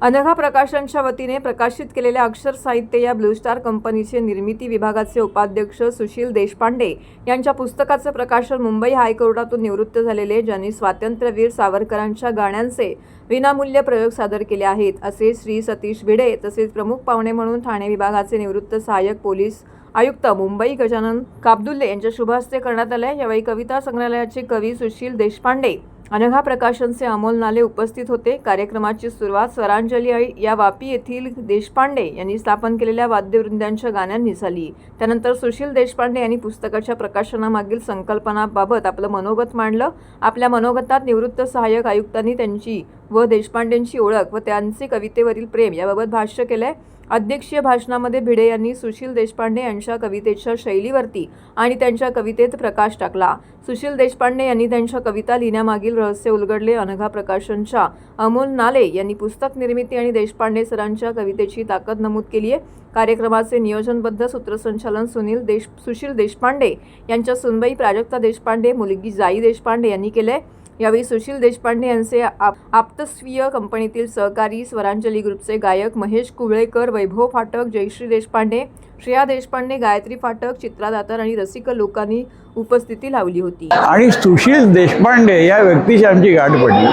अनघा प्रकाशनच्या वतीने प्रकाशित केलेल्या अक्षर साहित्य या ब्लू स्टार कंपनीचे निर्मिती विभागाचे उपाध्यक्ष सुशील देशपांडे यांच्या पुस्तकाचं प्रकाशन मुंबई हायकोर्टातून निवृत्त झालेले ज्यांनी स्वातंत्र्यवीर सावरकरांच्या गाण्यांचे विनामूल्य प्रयोग सादर केले आहेत असे श्री सतीश भिडे तसेच प्रमुख पाहुणे म्हणून ठाणे विभागाचे निवृत्त सहाय्यक पोलीस आयुक्त मुंबई गजानन काबदुल्ले यांच्या शुभ हस्ते करण्यात आले। यावेळी कविता संग्रहालयाचे कवी सुशील देशपांडे, अनघा प्रकाशनचे अमोल नाले उपस्थित होते। कार्यक्रमाची सुरुवात स्वरांजली या वापी येथील देशपांडे यांनी स्थापन केलेल्या वाद्यवृंदांच्या गाण्यांनी झाली। त्यानंतर सुशील देशपांडे यांनी पुस्तकाच्या प्रकाशनामागील संकल्पनाबाबत आपलं मनोगत मांडलं। आपल्या मनोगतात निवृत्त सहाय्यक आयुक्तांनी त्यांची व देशपांडेंची ओळख व त्यांचे कवितेवरील प्रेम याबाबत भाष्य केले। अध्यक्षीय भाषणामध्ये भिडे यांनी सुशील देशपांडे यांच्या कवितेच्या शैलीवरती आणि त्यांच्या कवितेत प्रकाश टाकला। सुशील देशपांडे यांनी त्यांच्या कविता लिहिण्यामागील रहस्य उलगडले। अनघा प्रकाशनच्या अमोल नाले यांनी पुस्तक निर्मिती आणि देशपांडे सरांच्या कवितेची ताकद नमूद केली आहे। कार्यक्रमाचे नियोजनबद्ध सूत्रसंचालन सुशील देशपांडे यांच्या सुनबाई प्राजक्ता देशपांडे, मुलगी जाई देशपांडे यांनी केले। यावेळी सुशील देशपांडे यांचे आप्तस्वीय कंपनीतील सहकारी स्वरांजली ग्रुपचे गायक महेश कुवळेकर, वैभव फाटक, जयश्री देशपांडे, श्रेया देशपांडे, गायत्री फाटक, चित्रा दातार आणि रसिक लोकांनी उपस्थिती लावली होती। आणि सुशील देशपांडे या व्यक्तीशी आमची गाठ पडली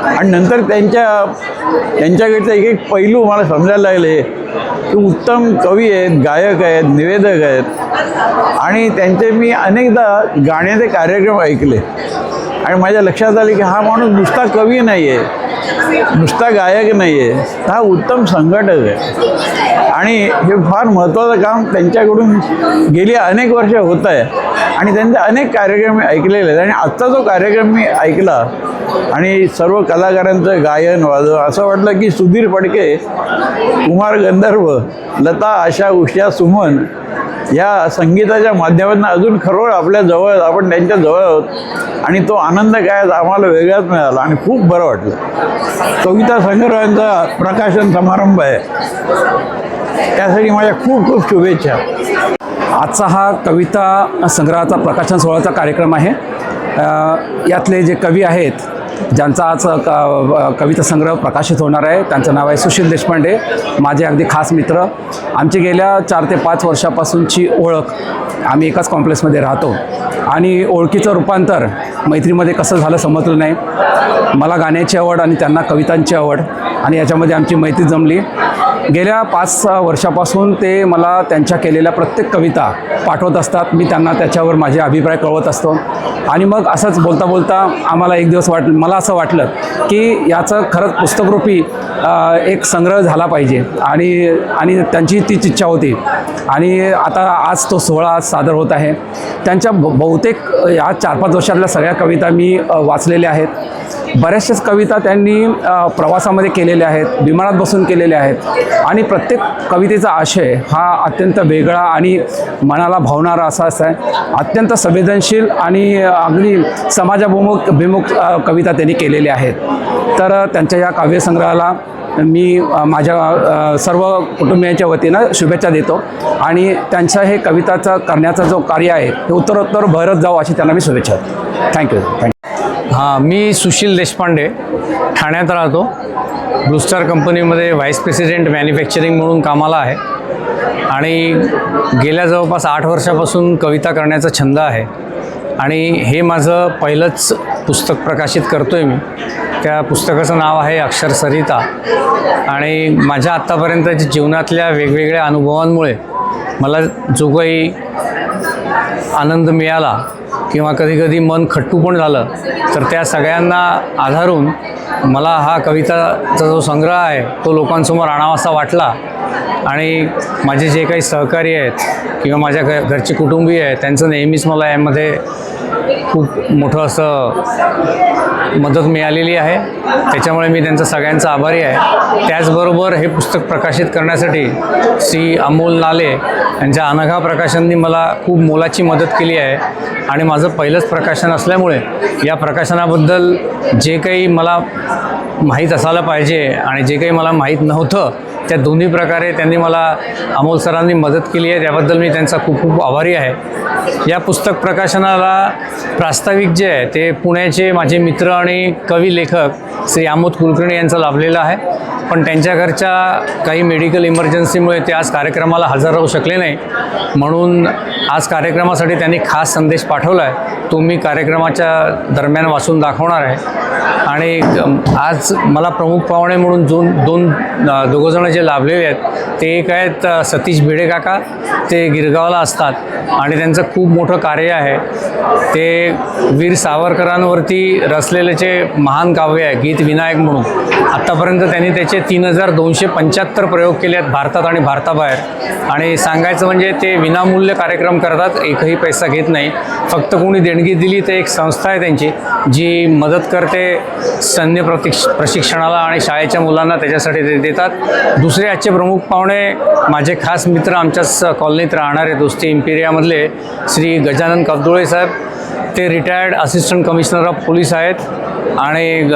आणि नंतर त्यांच्याकडचे एक पैलू मला समजायला लागले की उत्तम कवी आहेत, गायक आहेत, निवेदक आहेत आणि त्यांचे मी अनेकदा गाण्याचे कार्यक्रम ऐकले आणि माझ्या लक्षात आले की हा माणूस नुसता कवी नाही आहे, नुसता गायक नाही आहे, हा उत्तम संघटक आहे आणि हे फार महत्त्वाचं काम त्यांच्याकडून गेली अनेक वर्ष होत आहे आणि त्यांचे अनेक कार्यक्रम मी ऐकलेले आहेत। आणि आत्ता जो कार्यक्रम मी ऐकला आणि सर्व कलाकारांचं गायन वाजव असं वाटलं की सुधीर फडके, कुमार गंधर्व, लता, आशा, उषा, सुमन या संगीताच्या माध्यमातून अजून खरोखर आपल्या जवळ, आपण त्यांच्या जवळ आहोत आणि तो आनंद काय आम्हाला वेगळाच मिळाला आणि खूप बरं वाटलं। कविता संग्रहांचा प्रकाशन समारंभ आहे, त्यासाठी माझ्या खूप खूप शुभेच्छा। आजचा हा कविता संग्रहाचा प्रकाशन सोहळ्याचा कार्यक्रम आहे। यातले जे कवी आहेत ज्यांचा आज कविता संग्रह प्रकाशित होणार आहे त्यांचं नाव आहे सुशील देशपांडे, माझे अगदी खास मित्र। आमची गेल्या 4 ते 5 वर्षापासूनची ओळख, आम्ही एकाच कॉम्प्लेक्समध्ये राहतो आणि ओळखीचं रूपांतर मैत्रीमध्ये कसं झालं समजलं नाही। मला गाण्याची आवड आणि त्यांना कवितांची आवड आणि याच्यामध्ये आमची मैत्री जमली। गेल्या 5 वर्षापासून ते मला त्यांच्या केलेल्या प्रत्येक कविता पाठवत असतात, मी त्यांना त्याच्यावर माझे अभिप्राय कळवत असतो आणि मग असंच बोलता बोलता आम्हाला एक दिवस मला असं वाटलं की याचं खरंच पुस्तकरूपी एक संग्रह झाला पाहिजे आणि त्यांची तीच इच्छा होती आणि आता आज तो सोहळा सादर होत आहे। त्यांच्या बहुतेक या 4-5 वर्षातल्या सगळ्या कविता मी वाचलेल्या आहेत। बऱ्याचशाच कविता त्यांनी प्रवासामध्ये केलेल्या आहेत, विमानात बसून केलेल्या आहेत आणि प्रत्येक कवितेचा आशय हा अत्यंत वेगळा आणि मनाला भावणारा असा आहे। अत्यंत संवेदनशील आणि अगदी समाजाभिमुख कविता त्यांनी केलेल्या आहेत। तर त्यांच्या या काव्यसंग्रहाला मी माझ्या सर्व कुटुंबियांच्या वतीनं शुभेच्छा देतो आणि त्यांचं हे कविताचं करण्याचा जो कार्य आहे हे उत्तरोत्तर भरत जावं अशी त्यांना मी शुभेच्छा देतो। थँक्यू। हां, मी सुशील देशपांडे, ठाण्यात राहतो। ब्लू स्टार कंपनीमध्ये व्हाईस प्रेसिडेंट मॅन्युफॅक्चरिंग म्हणून कामाला आहे आणि गेल्या जवळपास 8 वर्षापासून कविता करण्याचा छंद आहे आणि हे माझं पहिलंच पुस्तक प्रकाशित करतो आहे मी। त्या पुस्तकाचं नाव आहे अक्षर सरिता आणि माझ्या आत्तापर्यंतच्या जीवनातल्या वेगवेगळ्या अनुभवांमुळे मला जो काही आनंद मिळाला किंवा कधीकधी मन खट्टू पण झालं तर त्या सगळ्यांना आधारून मला हा कविताचा जो संग्रह आहे तो लोकांसमोर आणावासा वाटला आणि माझे जे काही सहकारी आहेत किंवा माझ्या घरचे कुटुंबीय आहेत त्यांचं नेहमीच मला यामध्ये खूप मोठं असं मदत मिळालेली आहे, त्याच्यामुळे मी त्यांचा सगळ्यांचा आभारी आहे। त्याचबरोबर हे पुस्तक प्रकाशित करण्यासाठी श्री अमोल नाले यांच्या अनघा प्रकाशननी मला खूप मोलाची मदत केली आहे आणि माझं पहिलंच प्रकाशन असल्यामुळे या प्रकाशनाबद्दल जे काही मला माहीत असायला पाहिजे आणि जे काही मला माहीत नव्हतं त्या दोन्ही प्रकारे त्यांनी मला अमोल सरांनी मदत केली आहे, त्याबद्दल मी त्यांचा खूप खूप आभारी आहे. या पुस्तक प्रकाशनाला प्रास्ताविक जे आहे ते पुण्याचे माझे मित्र आणि कवी लेखक श्री आमोद कुलकर्णी यांचं लाभलेलं आहे, पण त्यांच्या घरच्या काही मेडिकल इमर्जन्सीमुळे ते आज कार्यक्रमाला हजर राहू शकले नाही. म्हणून आज कार्यक्रमासाठी त्यांनी खास संदेश पाठवला आहे, तो मी कार्यक्रमाच्या दरम्यान वाचून दाखवणार आहे. आणि आज मला प्रमुख पाहुणे म्हणून दोघंजणं जे लाभलेले आहेत ते एक आहेत सतीश भिडे काका, ते गिरगावला असतात आणि त्यांचं खूप मोठं कार्य आहे. ते वीर सावरकरांवरती रचलेलेचे महान काव्य आहे गीत विनायक म्हणून. आत्तापर्यंत त्यांनी त्याचे 3275 प्रयोग केले आहेत भारतात आणि भारताबाहेर. आणि सांगायचं म्हणजे ते विनामूल्य कार्यक्रम करतात, एकही पैसा घेत नाही. फक्त कोणी देणगी दिली तर एक संस्था आहे त्यांची जी मदत करते सैन्य प्रशिक्षणाला आणि शाळेच्या मुलांना त्याच्यासाठी ते देतात. दुसरे आजचे प्रमुख पाहुणे माझे खास मित्र, आमच्याच कॉलनीत राहणारे दोस्ती इम्पिरियामधले श्री गजानन कबदोळे साहेब. ते retired assistant commissioner of police आहेत आणि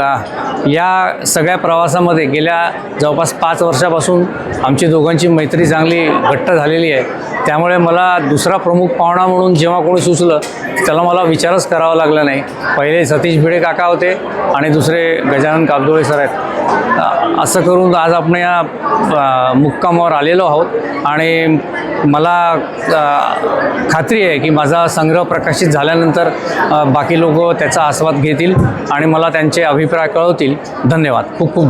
या सगळ्या प्रवासामध्ये गेल्या जवळपास 5 वर्षापासून आमची दोघांची मैत्री चांगली घट्ट झालेली आहे. त्यामुळे मला दुसरा प्रमुख पाहुणा म्हणून जेव्हा कोणी सुचलं त्याला मला विचारच करावा लागला नाही. पहिले सतीश भिडे काका होते आणि दुसरे गजानन काबदोळे सर आहेत. असं करून आज आपण या मुक्कामावर आलेलो आहोत आणि मला खात्री आहे की माझा संग्रह प्रकाशित झाल्यानंतर बाकी लोक त्याचा आस्वाद घेतील आणि मला त्यांचे अभिप्राय कळवतील. धन्यवाद. खूप खूप